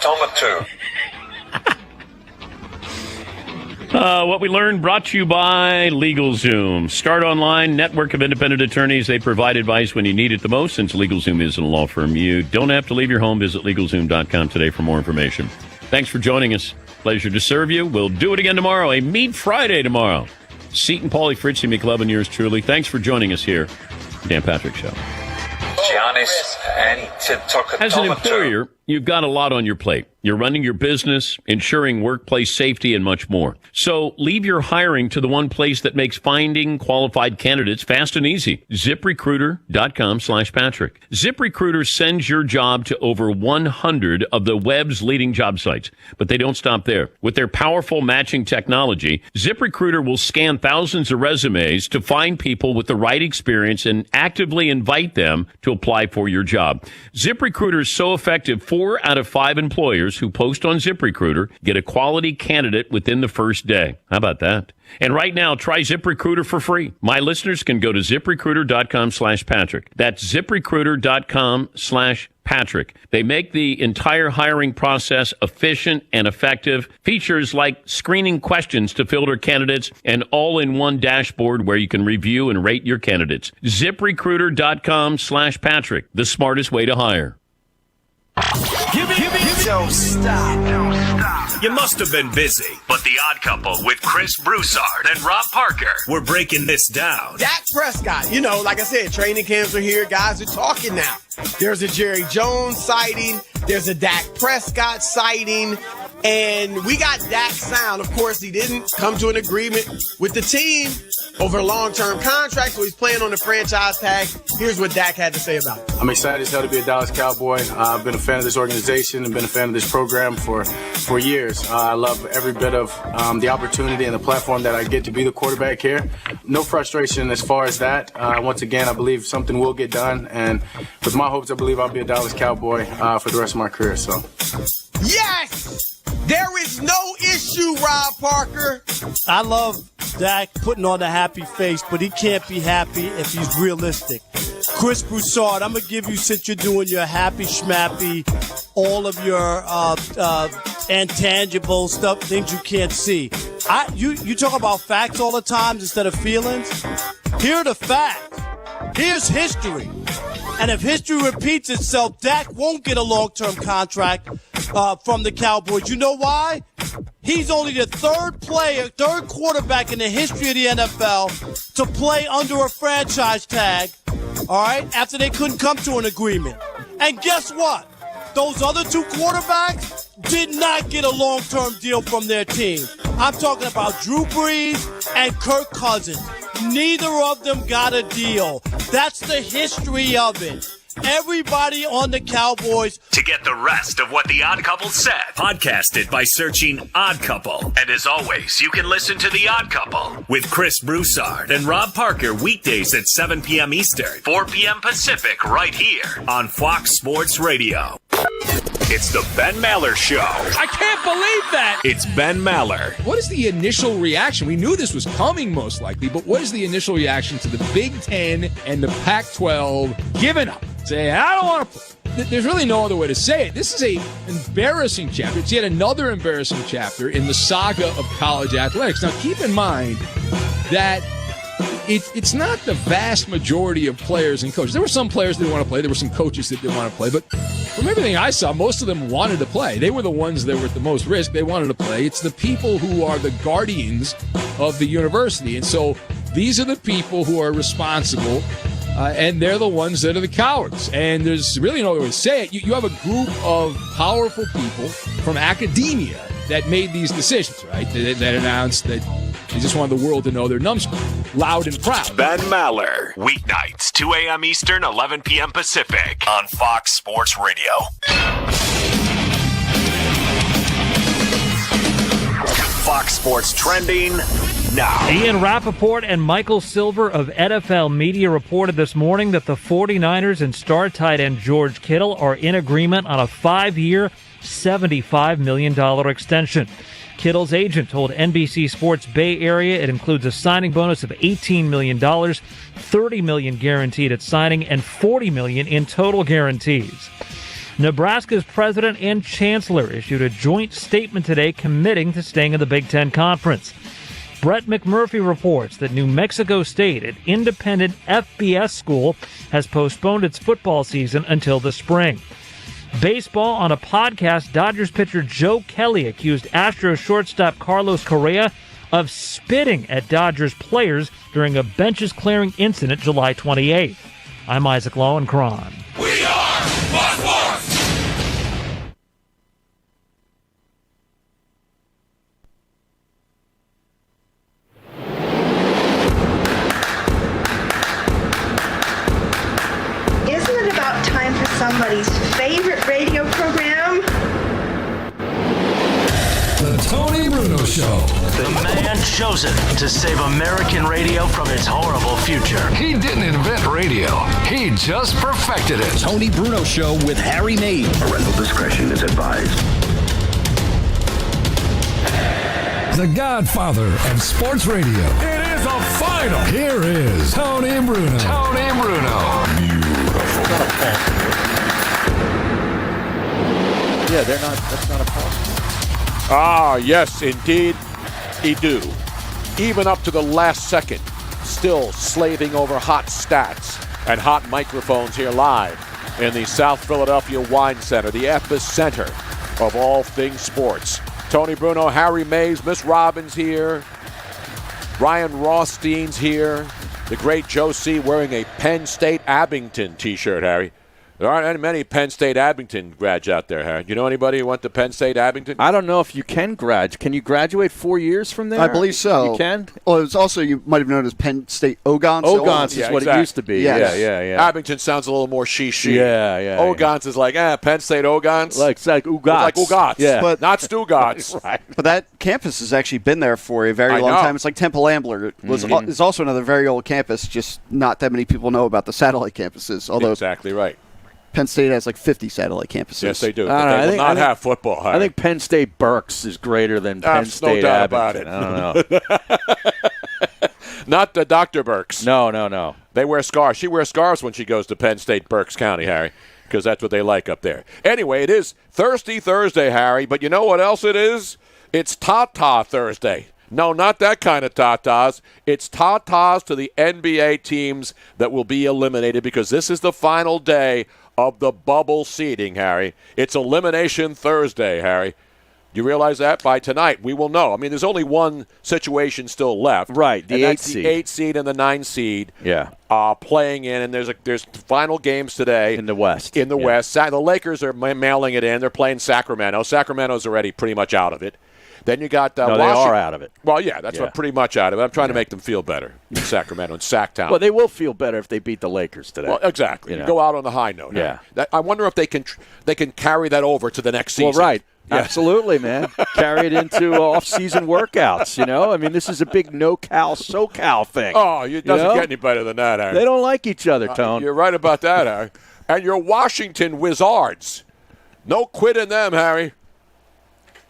Tomato. What we learned brought to you by LegalZoom. Start online, network of independent attorneys. They provide advice when you need it the most. Since LegalZoom isn't a law firm, you don't have to leave your home. Visit LegalZoom.com today for more information. Thanks for joining us. Pleasure to serve you. We'll do it again tomorrow. A Meat Friday tomorrow. Seton, Paulie, Fritzy, McLovin, and yours truly. Thanks for joining us here. Dan Patrick Show. Giannis and As an employer, you've got a lot on your plate. You're running your business, ensuring workplace safety, and much more. So leave your hiring to the one place that makes finding qualified candidates fast and easy. ZipRecruiter.com/Patrick. ZipRecruiter sends your job to over 100 of the web's leading job sites. But they don't stop there. With their powerful matching technology, ZipRecruiter will scan thousands of resumes to find people with the right experience and actively invite them to apply for your job. ZipRecruiter is so effective, 4 out of 5 employers who post on ZipRecruiter get a quality candidate within the first day. How about that? And right now, try ZipRecruiter for free. My listeners can go to ZipRecruiter.com/Patrick. That's ZipRecruiter.com/Patrick. They make the entire hiring process efficient and effective. Features like screening questions to filter candidates and all-in-one dashboard where you can review and rate your candidates. ZipRecruiter.com/Patrick. The smartest way to hire. Don't stop. You must have been busy, but The Odd Couple with Chris Broussard and Rob Parker, we're breaking this down. Dak Prescott, like I said, training camps are here. Guys are talking now. There's a Jerry Jones sighting. There's a Dak Prescott sighting. And we got Dak's sound. Of course, he didn't come to an agreement with the team over a long-term contract, so he's playing on the franchise tag. Here's what Dak had to say about it. I'm excited as hell to be a Dallas Cowboy. I've been a fan of this organization and been a fan of this program for years. I love every bit of the opportunity and the platform that I get to be the quarterback here. No frustration as far as that. Once again, I believe something will get done. And with my hopes, I believe I'll be a Dallas Cowboy for the rest of my career. So, yes! There is no issue, Rob Parker. I love Dak putting on a happy face, but he can't be happy if he's realistic. Chris Broussard, I'm going to give you, since you're doing your happy schmappy, all of your intangible stuff, things you can't see. You talk about facts all the time instead of feelings. Here are the facts. Here's history. And if history repeats itself, Dak won't get a long-term contract from the Cowboys. You know why? He's only the third quarterback in the history of the NFL to play under a franchise tag, all right, after they couldn't come to an agreement. And guess what? Those other 2 quarterbacks did not get a long-term deal from their team. I'm talking about Drew Brees and Kirk Cousins. Neither of them got a deal. That's the history of it. Everybody on the Cowboys. To get the rest of what The Odd Couple said, podcast it by searching Odd Couple. And as always, you can listen to The Odd Couple with Chris Broussard and Rob Parker weekdays at 7 p.m. Eastern, 4 p.m. Pacific, right here on Fox Sports Radio. It's the Ben Maller Show. I can't believe that. It's Ben Maller. What is the initial reaction? We knew this was coming most likely, but what is the initial reaction to the Big Ten and the Pac-12 giving up? Say, I don't want to play. There's really no other way to say it. This is an embarrassing chapter. It's yet another embarrassing chapter in the saga of college athletics. Now, keep in mind that it's not the vast majority of players and coaches. There were some players that didn't want to play. There were some coaches that didn't want to play. But from everything I saw, most of them wanted to play. They were the ones that were at the most risk. They wanted to play. It's the people who are the guardians of the university. And so these are the people who are responsible, and they're the ones that are the cowards. And there's really no other way to say it. You have a group of powerful people from academia that made these decisions, right? That announced that they just wanted the world to know their numbskull, loud and proud. Ben Maller, weeknights, 2 a.m. Eastern, 11 p.m. Pacific, on Fox Sports Radio. Fox Sports Trending now. Ian Rappaport and Michael Silver of NFL Media reported this morning that the 49ers and star tight end George Kittle are in agreement on a 5-year, $75 million extension. Kittle's agent told NBC Sports Bay Area it includes a signing bonus of $18 million, $30 million guaranteed at signing, and $40 million in total guarantees. Nebraska's president and chancellor issued a joint statement today committing to staying in the Big Ten Conference. Brett McMurphy reports that New Mexico State, an independent FBS school, has postponed its football season until the spring. Baseball, on a podcast, Dodgers pitcher Joe Kelly accused Astros shortstop Carlos Correa of spitting at Dodgers players during a benches clearing incident July 28th. I'm Isaac Lowenkron. We are Fox Sports! Isn't it about time for somebody's favorite radio program? The Tony Bruno Show. The man chosen to save American radio from its horrible future. He didn't invent radio. He just perfected it. Tony Bruno Show with Harry Mays. Parental discretion is advised. The godfather of sports radio. It is a final. Here is Tony Bruno. Tony Bruno. Yeah, that's not a pause. Ah, yes, indeed, he do. Even up to the last second, still slaving over hot stats and hot microphones here live in the South Philadelphia Wine Center, the epicenter of all things sports. Tony Bruno, Harry Mays, Miss Robbins here, Ryan Rothstein's here, the great Joe C. wearing a Penn State Abington t-shirt, Harry. There aren't many Penn State Abington grads out there, Harry. Do you know anybody who went to Penn State Abington? I don't know if you can graduate. Can you graduate 4 years from there? I believe so. You can? Well, it was also, you might have known as Penn State Ogons. Ogons is what it used to be. Yes. Yeah. Abington sounds a little more she. Yeah. Ogons is like, Penn State Ogons. It's like Ugats. It's like Ugats. Yeah. But not Stugats. Right. But that campus has actually been there for a very long time. It's like Temple Ambler. It's also another very old campus, just not that many people know about the satellite campuses. Although exactly right. Penn State has like 50 satellite campuses. Yes, they do. But they will not have football. Harry. I think Penn State Berks is greater than Penn State no doubt Abington. about it. I don't know. Not the Dr. Berks. No. They wear scarves. She wears scarves when she goes to Penn State Berks County, Harry, because that's what they like up there. Anyway, it is Thirsty Thursday, Harry, but you know what else it is? It's Ta-Ta Thursday. No, not that kind of tatas. It's tatas to the NBA teams that will be eliminated because this is the final day of the bubble seeding, Harry. It's Elimination Thursday, Harry. You realize that? By tonight, we will know. I mean, there's only one situation still left. Right, the 8 seed. The 8 seed and the 9 seed playing in, and there's final games today. In the West. West. The Lakers are mailing it in. They're playing Sacramento. Sacramento's already pretty much out of it. Then you got no, they are out of it. Well, yeah, that's what pretty much out of it. I'm trying to make them feel better in Sacramento and Sacktown. Well, they will feel better if they beat the Lakers today. Well, exactly. You go out on the high note. Yeah. I wonder if they can carry that over to the next season. Well, right. Yeah. Absolutely, man. Carry it into off-season workouts, you know? I mean, this is a big no-cal, so-cal thing. Oh, it doesn't get any better than that, Harry. They don't like each other, Tone. You're right about that, Harry. And your Washington Wizards. No quit in them, Harry.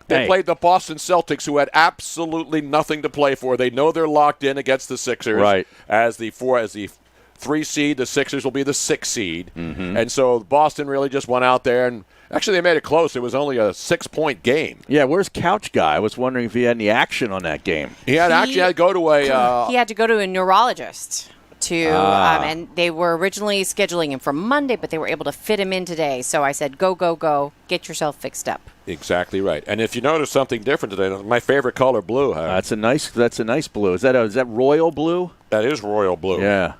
They played the Boston Celtics, who had absolutely nothing to play for. They know they're locked in against the Sixers. Right. As the 3 seed, the Sixers will be the 6 seed. Mm-hmm. And so Boston really just went out there and actually they made it close. It was only a 6-point game. Yeah, where's Couch Guy? I was wondering if he had any action on that game. He had to go to he had to go to a neurologist. And they were originally scheduling him for Monday, but they were able to fit him in today. So I said, go, get yourself fixed up. Exactly right. And if you notice something different today, my favorite color, blue. That's a nice blue. Is that royal blue? That is royal blue. Yeah.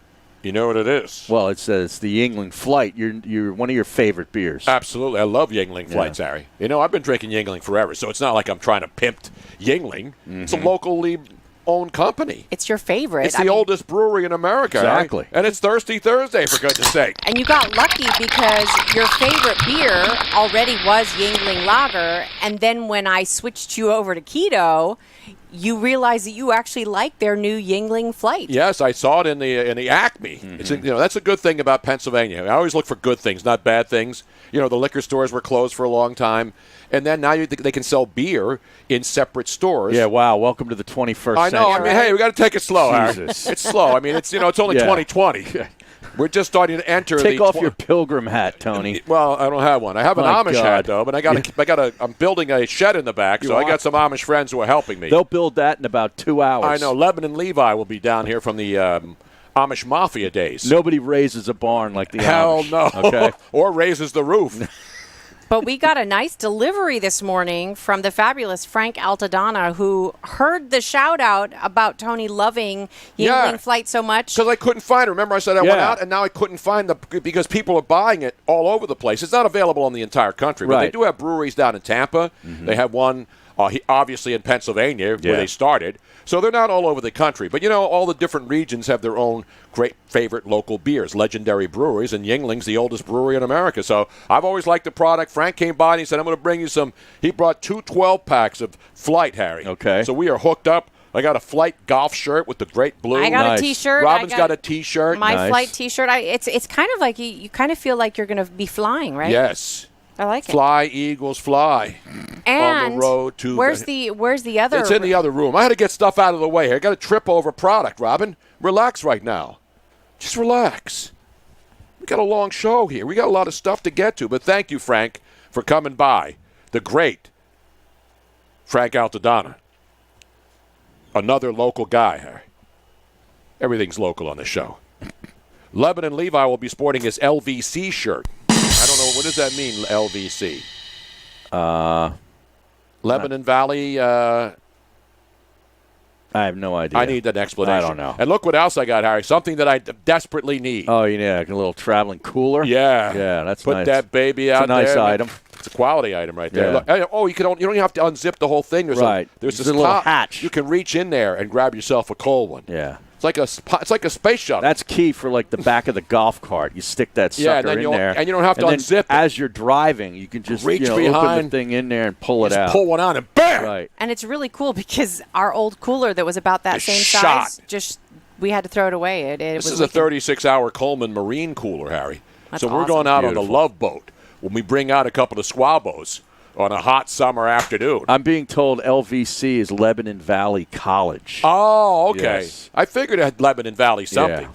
You know what it is? Well, it's the Yingling Flight. You're one of your favorite beers. Absolutely. I love Yingling Flights, Harry. You know, I've been drinking Yingling forever, so it's not like I'm trying to pimp Yingling. Mm-hmm. It's a locally owned company. It's your favorite. It's the oldest brewery in America. Exactly. Right? And it's Thirsty Thursday, for goodness sake. And you got lucky because your favorite beer already was Yingling Lager, and then when I switched you over to keto, you realized that you actually like their new Yingling Flight. Yes, I saw it in the Acme. Mm-hmm. It's that's a good thing about Pennsylvania. I always look for good things, not bad things. You know, the liquor stores were closed for a long time, and then now they can sell beer in separate stores. Yeah, wow. Welcome to the 21st century. I know. I mean, hey, we got to take it slow, Harry. It's slow. I mean, it's only 2020. We're just starting to enter. Take off your pilgrim hat, Tony. Well, I don't have one. I have an Amish hat though, but I'm building a shed in the back, so I got some Amish friends who are helping me. They'll build that in about 2 hours. I know. Lebanon Levi will be down here from the Amish Mafia days. Nobody raises a barn like the Hell Amish. no. Okay. Or raises the roof. But we got a nice delivery this morning from the fabulous Frank Altadonna, who heard the shout-out about Tony loving Yingling Flight so much. Because I couldn't find it. Remember I said I went out, and now I couldn't find because people are buying it all over the place. It's not available in the entire country, but they do have breweries down in Tampa. Mm-hmm. They have one, obviously, in Pennsylvania, where they started. So they're not all over the country. But, all the different regions have their own great favorite local beers, legendary breweries, and Yingling's the oldest brewery in America. So I've always liked the product. Frank came by and he said, I'm going to bring you some. He brought 2 12-packs of Flight, Harry. Okay. So we are hooked up. I got a Flight golf shirt with the great blue. I got a T-shirt. Robin's got a T-shirt. My Flight T-shirt. It's kind of like you kind of feel like you're going to be flying, right? Yes. I like it. Fly, Eagles, fly. And on the road to where's the other? It's in the other room. I had to get stuff out of the way here. I got to trip over product, Robin. Relax right now. Just relax. We got a long show here. We got a lot of stuff to get to. But thank you, Frank, for coming by. The great Frank Altadonna. Another local guy, Harry. Everything's local on the show. Lebanon Levi will be sporting his LVC shirt. I don't know. What does that mean, LVC? Lebanon Valley. I have no idea. I need an explanation. I don't know. And look what else I got, Harry. Something that I desperately need. Oh, like a little traveling cooler? Yeah. Yeah, that's Put nice. that baby out there. It's a nice item. It's a quality item right there. Yeah. Look, you don't even have to unzip the whole thing. There's this little top. hatch. You can reach in there and grab yourself a cold one. Yeah. It's like a space shuttle. That's key for like the back of the golf cart. You stick that sucker in there, and you don't have to unzip it. As you're driving, you can just reach open behind the thing in there and pull it out. Pull one on and bam! Right. And it's really cool because our old cooler that was about that same size, we had to throw it away. This is a 36-hour Coleman Marine cooler, Harry. That's so we're awesome. going out on the Love Boat when we bring out a couple of squabos on a hot summer afternoon. I'm being told LVC is Lebanon Valley College. Oh, okay. Yes. I figured it had Lebanon Valley something. Yeah.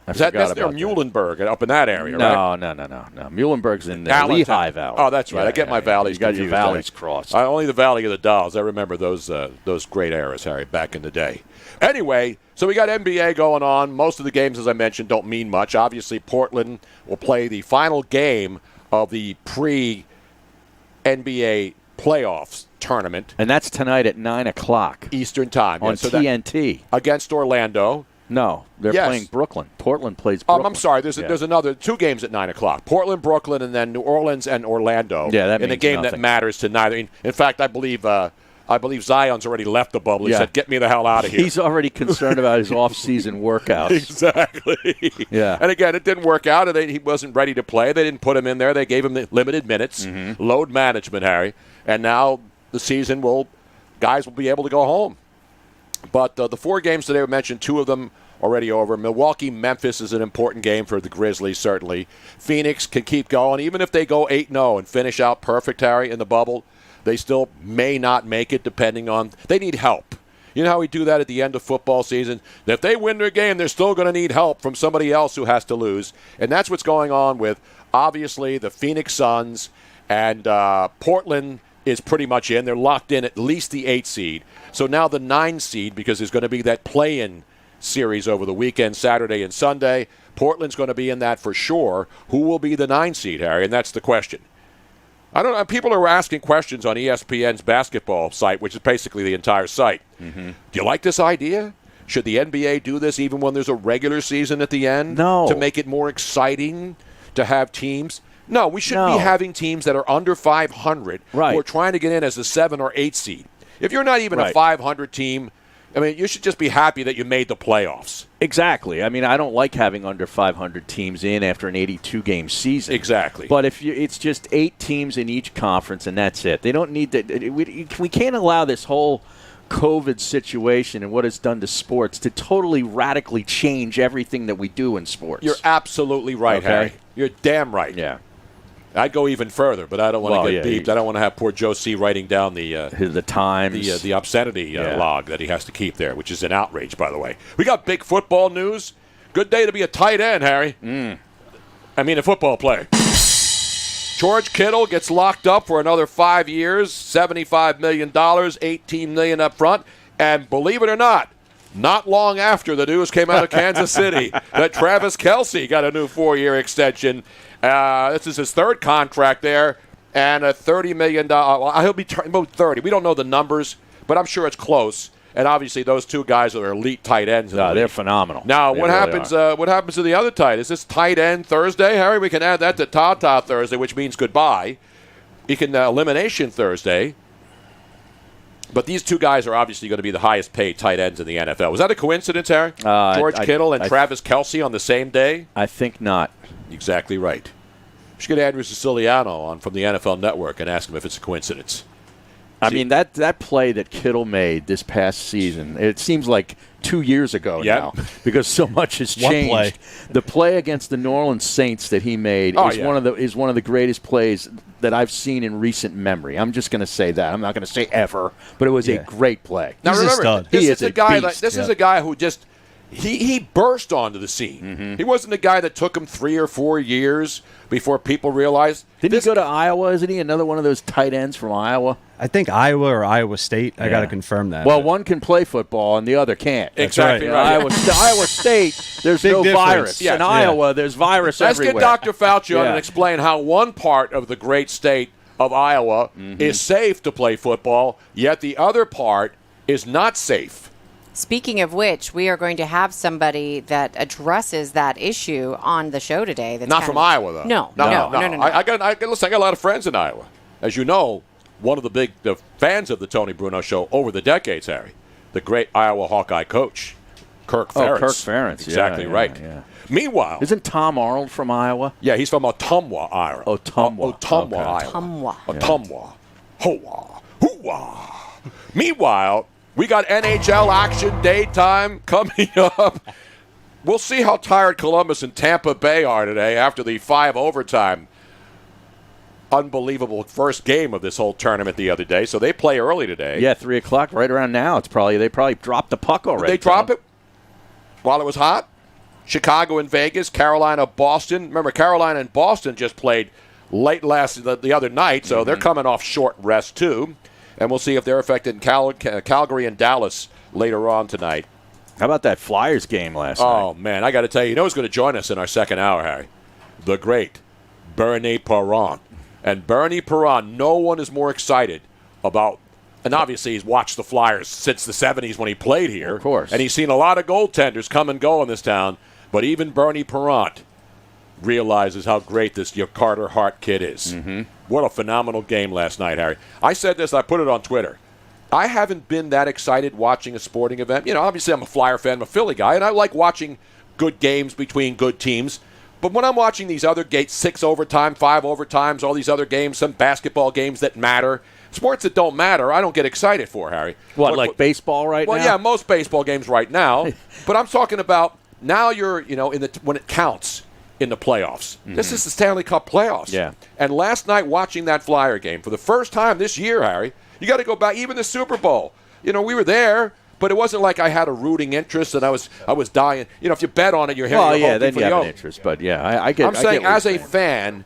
That's near Muhlenberg, up in that area, right? No. Muhlenberg's in the Lehigh Valley. Oh, that's right. I get my valleys confused. You got your valleys crossed. Only the Valley of the Dolls. I remember those great eras, Harry, back in the day. Anyway, so we got NBA going on. Most of the games, as I mentioned, don't mean much. Obviously, Portland will play the final game of the NBA playoffs tournament. And that's tonight at 9 o'clock. Eastern time. On TNT. Against Orlando. No, they're playing Brooklyn. Portland plays Brooklyn. I'm sorry. There's another 2 games at 9 o'clock. Portland, Brooklyn, and then New Orleans and Orlando. Yeah, that in a means game nothing. that matters to neither. In fact, I believe Zion's already left the bubble. He said, "Get me the hell out of here." He's already concerned about his off-season workouts. Exactly. Yeah. And again, it didn't work out. And he wasn't ready to play. They didn't put him in there. They gave him the limited minutes, load management, Harry. And now the season guys will be able to go home. But the 4 games today were mentioned. 2 of them already over. Milwaukee, Memphis is an important game for the Grizzlies, certainly. Phoenix can keep going. Even if they go 8-0 and finish out perfect, Harry, in the bubble, they still may not make it depending on – they need help. You know how we do that at the end of football season? If they win their game, they're still going to need help from somebody else who has to lose. And that's what's going on with, obviously, the Phoenix Suns and Portland is pretty much in. They're locked in at least the 8 seed. So now the 9 seed, because there's going to be that play-in series over the weekend, Saturday and Sunday. Portland's going to be in that for sure. Who will be the 9 seed, Harry? And that's the question. I don't know. People are asking questions on ESPN's basketball site, which is basically the entire site. Do you like this idea? Should the NBA do this even when there's a regular season at the end? No. To make it more exciting to have teams? No, we should be having teams that are under 500 who are trying to get in as a 7 or 8 seed. If you're not even a 500 team, I mean, you should just be happy that you made the playoffs. Exactly. I mean, I don't like having under 500 teams in after an 82-game season. Exactly. But it's just 8 teams in each conference, and that's it. They don't need to. We can't allow this whole COVID situation and what it's done to sports to totally radically change everything that we do in sports. You're absolutely right, Okay. Harry. You're damn right. Yeah. I'd go even further, but I don't want to get beeped. I don't want to have poor Joe C. writing down the times, the obscenity log that he has to keep there, which is an outrage, by the way. We got big football news good day to be a tight end, Harry. I mean, a football player. George Kittle gets locked up for another 5 years, $75 million, $18 million up front. And believe it or not long after the news came out of Kansas City that Travis Kelsey got a new 4-year extension. This is his third contract there, and a $30 million. He'll be about 30. We don't know the numbers, but I'm sure it's close. And obviously, those two guys are elite tight ends. They're phenomenal. Now, They what really happens? What happens to the other tight? Is this tight end Thursday, Harry? We can add that to Tata Thursday, which means goodbye. You can elimination Thursday. But these two guys are obviously going to be the highest paid tight ends in the NFL. Was that a coincidence, Harry? George Kittle and Travis Kelsey on the same day? I think not. Exactly right. We should get Andrew Siciliano on from the NFL Network and ask him if it's a coincidence. I mean, that play that Kittle made this past season, it seems like 2 years ago now because so much has changed. One play. The play against the New Orleans Saints that he made is one of the greatest plays that I've seen in recent memory. I'm just going to say that. I'm not going to say ever, but it was a great play. Now remember, this is a guy who just he burst onto the scene. He wasn't a guy that took him 3 or 4 years before people realized. Didn't he go to Iowa? Isn't he another one of those tight ends from Iowa? I think Iowa or Iowa State. I got to confirm that. Well, one can play football and the other can't. Exactly right. Iowa State, there's Big no difference. virus. In Iowa, there's virus everywhere. Let's get Dr. Fauci on and explain how one part of the great state of Iowa is safe to play football, yet the other part is not safe. Speaking of which, we are going to have somebody that addresses that issue on the show today. That's Not from Iowa, though. No. I got a lot of friends in Iowa. As you know, one of the big fans of the Tony Bruno Show over the decades, Harry, the great Iowa Hawkeye coach, Kirk Ferentz. Kirk Ferentz. Exactly right. Yeah. Meanwhile, isn't Tom Arnold from Iowa? Yeah, he's from Ottumwa, Iowa. Ottumwa, Iowa. Ottumwa. Hoa. Hooah. Meanwhile, we got NHL Action Daytime coming up. We'll see how tired Columbus and Tampa Bay are today after the 5 overtime. Unbelievable first game of this whole tournament the other day. So they play early today. Yeah, 3 o'clock, right around now. They probably dropped the puck already. They drop it while it was hot. Chicago and Vegas, Carolina, Boston. Remember, Carolina and Boston just played late the other night, so they're coming off short rest too. And we'll see if they're affected in Calgary and Dallas later on tonight. How about that Flyers game last night? Oh, man, I got to tell you, who's going to join us in our second hour, Harry? The great Bernie Perron. And Bernie Perron, no one is more excited about, and obviously he's watched the Flyers since the 70s when he played here. Of course. And he's seen a lot of goaltenders come and go in this town. But even Bernie Perron realizes how great this Carter Hart kid is. What a phenomenal game last night, Harry. I said this, I put it on Twitter. I haven't been that excited watching a sporting event. Obviously I'm a Flyer fan, I'm a Philly guy, and I like watching good games between good teams. But when I'm watching these other 6 overtime, 5 overtimes, all these other games, some basketball games that matter, sports that don't matter, I don't get excited for, Harry. Like baseball right now? Well, yeah, most baseball games right now. But I'm talking about now you're, when it counts in the playoffs. This is the Stanley Cup playoffs. Yeah. And last night watching that Flyer game, for the first time this year, Harry, you got to go back, even the Super Bowl. We were there. But it wasn't like I had a rooting interest and I was dying. If you bet on it, you're then you have an interest. But yeah, I get. I'm saying as a fan,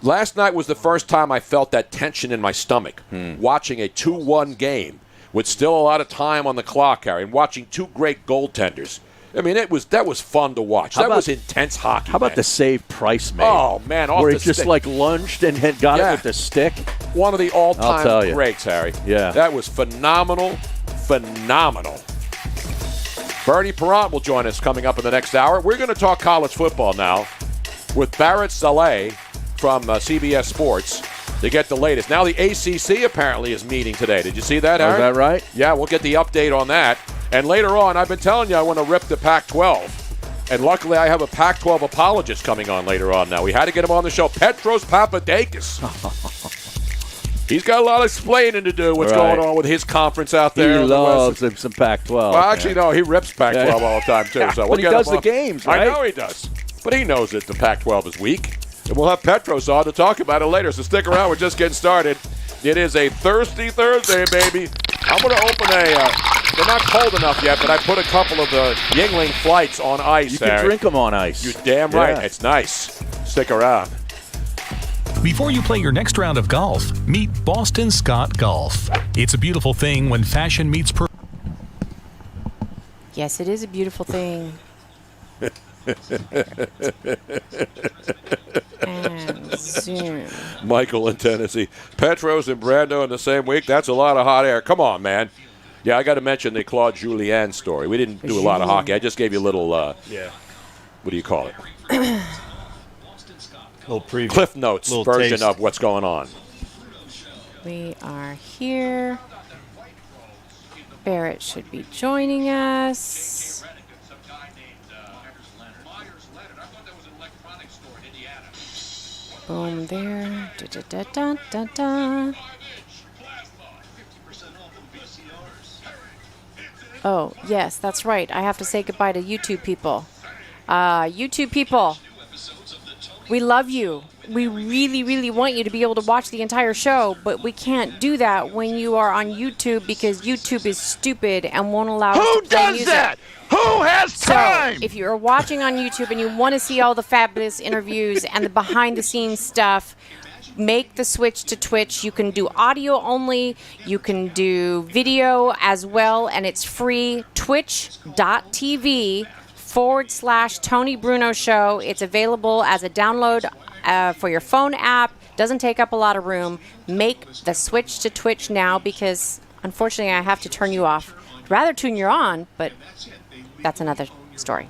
last night was the first time I felt that tension in my stomach watching a 2-1 game with still a lot of time on the clock, Harry, and watching two great goaltenders. I mean, that was fun to watch. That was intense hockey. How about the save Price made? Oh man, off where the he just stick. Lunged and had got it with the stick. One of the all-time greats, Harry. Yeah, that was phenomenal. Bernie Perron will join us coming up in the next hour. We're going to talk college football now with Barrett Saleh from CBS Sports to get the latest. Now the ACC apparently is meeting today. Did you see that, Aaron? Is that right? Yeah, we'll get the update on that. And later on, I've been telling you I want to rip the Pac-12. And luckily, I have a Pac-12 apologist coming on later on now. We had to get him on the show. Petros Papadakis. He's got a lot of explaining to do what's going on with his conference out there. He loves some Pac-12. Well, actually, no, he rips Pac-12 all the time, too. So but he does the games, right? I know he does. But he knows that the Pac-12 is weak. And we'll have Petros on to talk about it later. So stick around. We're just getting started. It is a Thirsty Thursday, baby. I'm going to open They're not cold enough yet, but I put a couple of the Yingling flights on ice. You can drink them on ice. You're damn right. It's nice. Stick around. Before you play your next round of golf, meet Boston Scott Golf. It's a beautiful thing when fashion meets Yes, it is a beautiful thing. And zoom. Michael in Tennessee. Petros and Brando in the same week. That's a lot of hot air. Come on, man. Yeah, I got to mention the Claude Julien story. We didn't do a lot of hockey. I just gave you a little, what do you call it? Little preview. Cliff Notes Little version taste. of what's going on. We are here. Barrett should be joining us. Boom there. Da, da, da, da, da. Oh, yes, that's right. I have to say goodbye to YouTube people. YouTube people, we love you. We really, really want you to be able to watch the entire show, but we can't do that when you are on YouTube because YouTube is stupid and won't allow us to play music. Who does that? Who has time? So, if you're watching on YouTube and you want to see all the fabulous interviews and the behind-the-scenes stuff, make the switch to Twitch. You can do audio only. You can do video as well, and it's free. Twitch.tv/Tony Bruno Show. It's available as a download for your phone app. Doesn't take up a lot of room. Make the switch to Twitch now because, unfortunately, I have to turn you off. I'd rather tune you on, but that's another story.